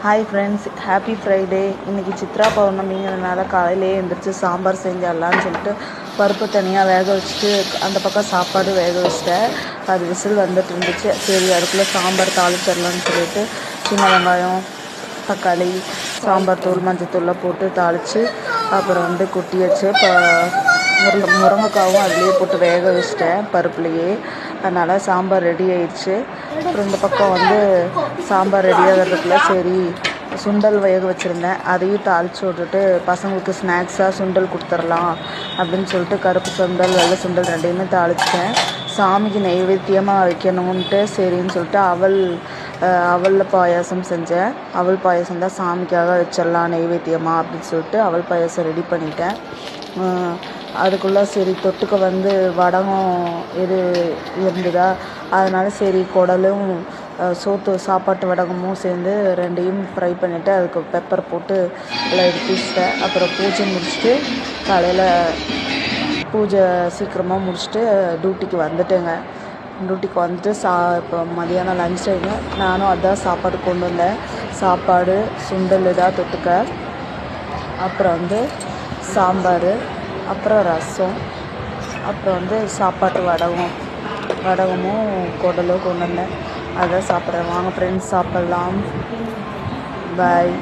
Hi friends, happy Friday. இன்றைக்கி சித்ரா பௌர்ணமிங்கிறதுனால காலையிலேயே எழுந்திரிச்சு சாம்பார் செஞ்சிடலான்னு சொல்லிட்டு பருப்பு தனியாக வேக வச்சுட்டு அந்த பக்கம் சாப்பாடு வேக வச்சிட்டேன். அது விசில் வந்துட்டு இருந்துச்சு. சரி, அதுக்குள்ளே சாம்பார் தாளிச்சிடலான்னு சொல்லிட்டு சின்ன வெங்காயம், தக்காளி, சாம்பார் தூள், மஞ்சத்தூள்லாம் போட்டு தாளித்து அப்புறம் கொட்டி வச்சு முருங்கைக்காவும் அதுலேயே போட்டு வேக வச்சிட்டேன் பருப்புலேயே. அதனால் சாம்பார் ரெடி ஆயிடுச்சு. அப்புறம் இந்த பக்கம் சாம்பார் ரெடி ஆகிறதுக்குள்ள சரி சுண்டல் வேக வச்சுருந்தேன், அதையும் தாளித்து விட்டுட்டு பசங்களுக்கு ஸ்நாக்ஸாக சுண்டல் கொடுத்துர்லாம் அப்படின்னு சொல்லிட்டு கருப்பு சுண்டல், வெள்ளை சுண்டல் ரெண்டையுமே தாளிச்சிட்டேன். சாமிக்கு நைவேத்தியமாக வைக்கணுன்ட்டு சரின்னு சொல்லிட்டு அவலில் பாயாசம் செஞ்சேன். அவல் பாயாசம் தான் சாமிக்காக வச்சிடலாம் நைவேத்தியமாக அப்படின்னு சொல்லிட்டு அவல் பாயாசம் ரெடி பண்ணிட்டேன். அதுக்குள்ளே சரி தொட்டுக்க வடகம் எது இருந்ததா, அதனால் சரி குடலும் சாப்பாட்டு வடகமும் சேர்ந்து ரெண்டையும் ஃப்ரை பண்ணிவிட்டு அதுக்கு பெப்பர் போட்டு எல்லாம் எடுத்து வச்சிட்டேன். அப்புறம் பூஜை முடிச்சுட்டு காலையில் பூஜை சீக்கிரமாக முடிச்சுட்டு டியூட்டிக்கு வந்துட்டேங்க. டியூட்டிக்கு வந்துட்டு இப்போ மதியானம் லஞ்ச் டைமு. நானும் அதான் சாப்பாடு கொண்டு வந்தேன். சாப்பாடு, சுண்டல் இதாக தொட்டுக்க, அப்புறம் சாம்பார், அப்புறம் ரசம், அப்புறம் சாப்பாட்டு வடகமும் குடலும் கொண்டு வந்தேன். அதான் சாப்பிட்றேன். வாங்க ஃப்ரெண்ட்ஸ், சாப்பிட்லாம். பாய்.